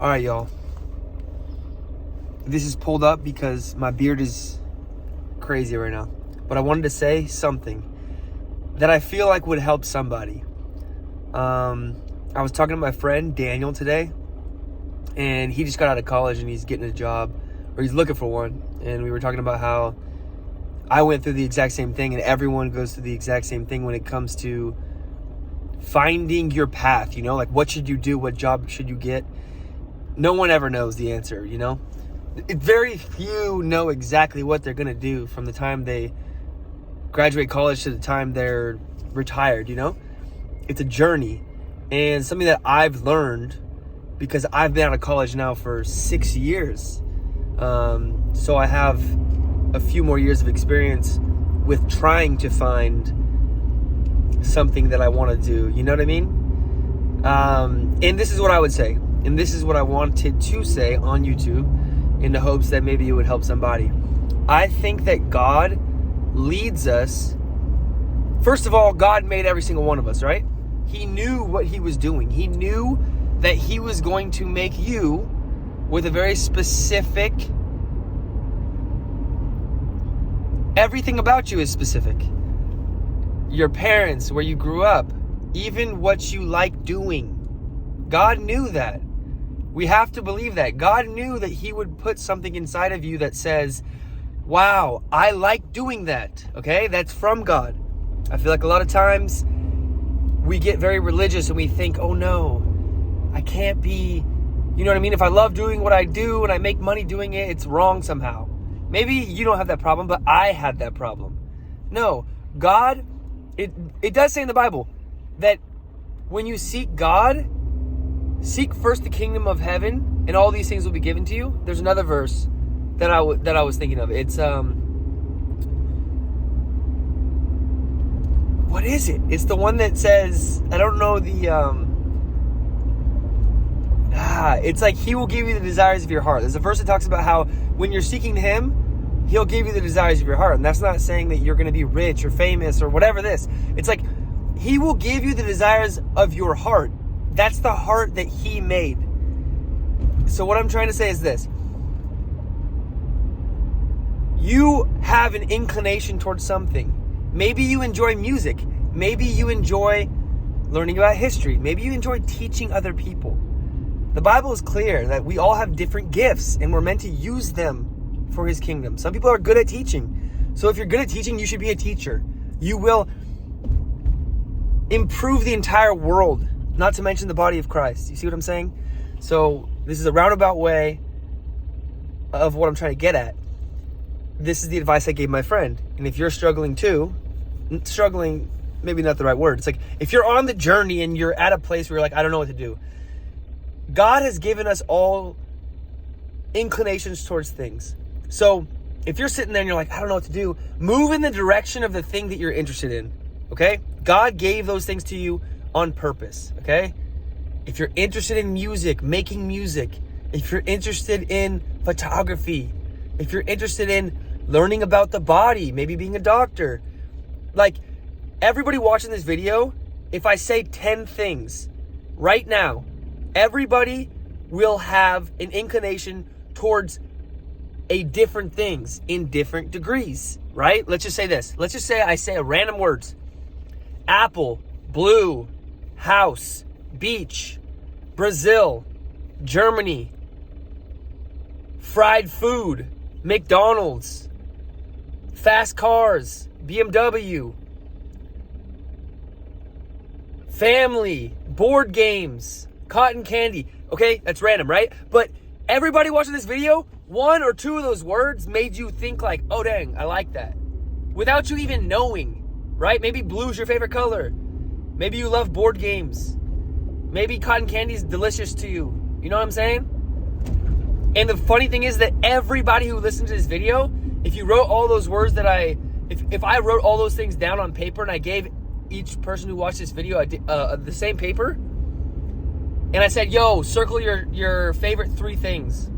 All right, y'all. This is pulled up because my beard is crazy right now. But I wanted to say something that I feel like would help somebody. I was talking to my friend Daniel today, and he just got out of college and he's getting a job, or he's looking for one. And we were talking about how I went through the exact same thing, and everyone goes through the exact same thing when it comes to finding your path, like what should you do? What job should you get? No one ever knows the answer, Very few know exactly what they're going to do from the time they graduate college to the time they're retired, It's a journey, and something that I've learned because I've been out of college now for 6 years. So I have a few more years of experience with trying to find something that I want to do. You know what I mean? And this is what I would say. And this is what I wanted to say on YouTube in the hopes that maybe it would help somebody. I think that God leads us. First of all, God made every single one of us, right? He knew what he was doing. He knew that he was going to make you with a very specific... Everything about you is specific. Your parents, where you grew up, even what you like doing. God knew that. We have to believe that. God knew that he would put something inside of you that says, wow, I like doing that. Okay? That's from God. I feel like a lot of times we get very religious and we think, oh no, I can't be, you know what I mean? If I love doing what I do and I make money doing it, it's wrong somehow. Maybe you don't have that problem, but I had that problem. No, God, it does say in the Bible that when you seek God, seek first the kingdom of heaven, and all these things will be given to you. There's another verse that I was thinking of. It's what is it? It's the one that says, I don't know it's like he will give you the desires of your heart. There's a verse that talks about how when you're seeking him, he'll give you the desires of your heart. And that's not saying that you're going to be rich or famous or whatever this. It's like he will give you the desires of your heart. That's the heart that he made. So what I'm trying to say is this. You have an inclination towards something. Maybe you enjoy music. Maybe you enjoy learning about history. Maybe you enjoy teaching other people. The Bible is clear that we all have different gifts and we're meant to use them for his kingdom. Some people are good at teaching. So if you're good at teaching, you should be a teacher. You will improve the entire world, not to mention the body of Christ. You see what I'm saying? So this is a roundabout way of what I'm trying to get at. This is the advice I gave my friend. And if you're struggling too, maybe not the right word. It's like if you're on the journey and you're at a place where you're like, I don't know what to do. God has given us all inclinations towards things. So if you're sitting there and you're like, I don't know what to do, move in the direction of the thing that you're interested in. Okay? God gave those things to you on purpose. Okay? If you're interested in music, making music, if you're interested in photography, if you're interested in learning about the body, maybe being a doctor, like everybody watching this video, if I say 10 things right now, everybody will have an inclination towards a different things in different degrees, right? Let's just say this. Let's just say I say a random words. Apple, blue, house, beach, Brazil, Germany, fried food, McDonald's, fast cars, BMW, family, board games, cotton candy. Okay, that's random, right? But everybody watching this video, one or two of those words made you think like, oh dang, I like that. Without you even knowing, right? Maybe blue's your favorite color. Maybe you love board games. Maybe cotton candy is delicious to you. You know what I'm saying? And the funny thing is that everybody who listens to this video, if you wrote all those words if I wrote all those things down on paper and I gave each person who watched this video the same paper, and I said, yo, circle your favorite 3 things.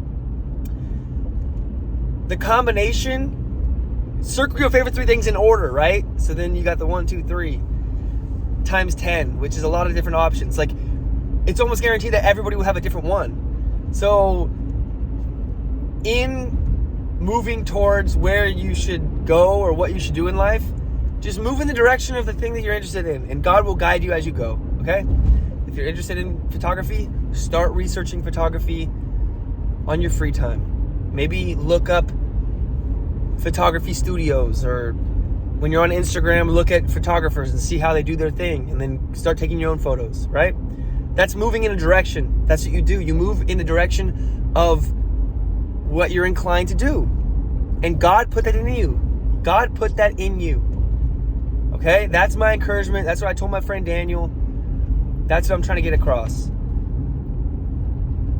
The combination, circle your favorite 3 things in order, right? So then you got the 1, 2, 3 times 10, which is a lot of different options. Like, it's almost guaranteed that everybody will have a different one. So in moving towards where you should go or what you should do in life, just move in the direction of the thing that you're interested in, and God will guide you as you go, okay? If you're interested in photography, start researching photography on your free time. Maybe look up photography studios, or when you're on Instagram, look at photographers and see how they do their thing, and then start taking your own photos, right? That's moving in a direction. That's what you do. You move in the direction of what you're inclined to do. And God put that in you. God put that in you. Okay? That's my encouragement. That's what I told my friend Daniel. That's what I'm trying to get across.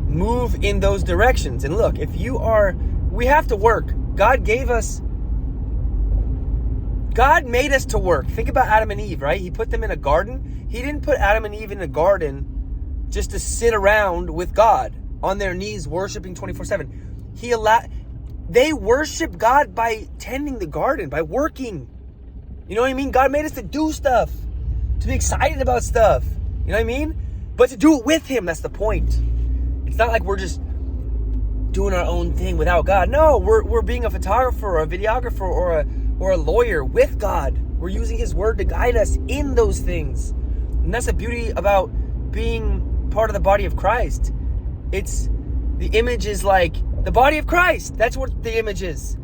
Move in those directions. And look, we have to work. God made us to work. Think about Adam and Eve, right? He put them in a garden. He didn't put Adam and Eve in a garden just to sit around with God on their knees worshiping 24/7. They worship God by tending the garden, by working. You know what I mean? God made us to do stuff, to be excited about stuff. You know what I mean? But to do it with Him, that's the point. It's not like we're just doing our own thing without God. No, we're being a photographer or a videographer or a lawyer with God. We're using His Word to guide us in those things. And that's the beauty about being part of the body of Christ. The image is like the body of Christ. That's what the image is.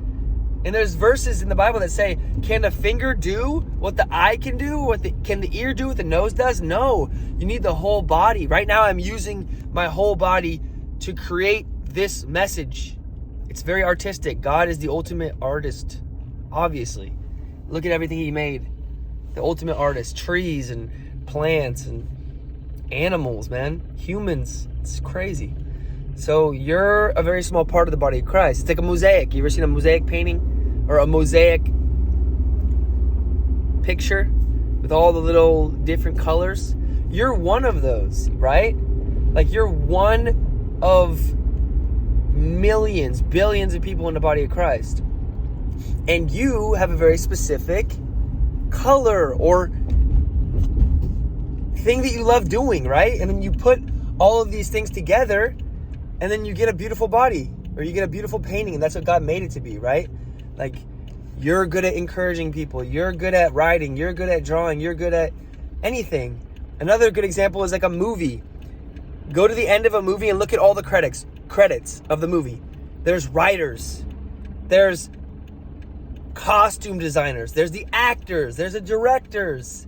And there's verses in the Bible that say, can the finger do what the eye can do? Can the ear do what the nose does? No, you need the whole body. Right now I'm using my whole body to create this message. It's very artistic. God is the ultimate artist, obviously. Look at everything He made. The ultimate artist. Trees and plants and animals, man. Humans. It's crazy. So you're a very small part of the body of Christ. It's like a mosaic. You ever seen a mosaic painting? Or a mosaic picture with all the little different colors? You're one of those, right? Like you're one of millions, billions of people in the body of Christ. And you have a very specific color or thing that you love doing, right? And then you put all of these things together, and then you get a beautiful body, or you get a beautiful painting, and that's what God made it to be, right? Like, you're good at encouraging people, you're good at writing, you're good at drawing, you're good at anything. Another good example is like a movie. Go to the end of a movie and look at all the credits of the movie. There's writers, there's costume designers, there's the actors, there's the directors,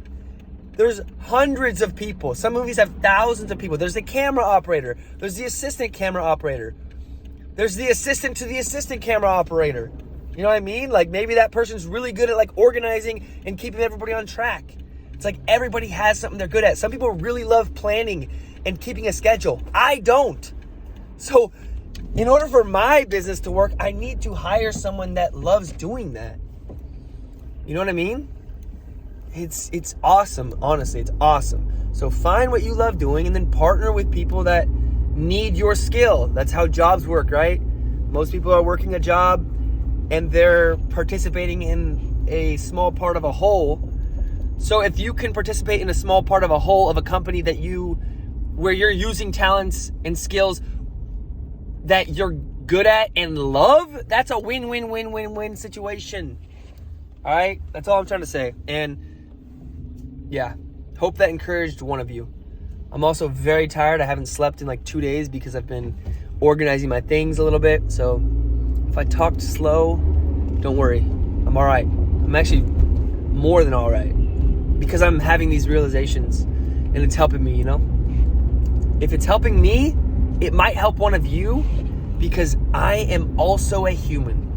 there's hundreds of people. Some movies have thousands of people. There's the camera operator, there's the assistant camera operator, there's the assistant to the assistant camera operator. You know what I mean? Like maybe that person's really good at like organizing and keeping everybody on track. It's like everybody has something they're good at. Some people really love planning and keeping a schedule. I don't. So in order for my business to work, I need to hire someone that loves doing that. You know what I mean? It's awesome. Honestly, it's awesome. So find what you love doing and then partner with people that need your skill. That's how jobs work, right? Most people are working a job and they're participating in a small part of a whole. So if you can participate in a small part of a whole of a company where you're using talents and skills that you're good at and love, that's a win-win-win-win-win situation. All right? That's all I'm trying to say. And yeah, hope that encouraged one of you. I'm also very tired. I haven't slept in like 2 days because I've been organizing my things a little bit. So if I talked slow, don't worry. I'm all right. I'm actually more than all right because I'm having these realizations and it's helping me, you know? If it's helping me, it might help one of you because I am also a human.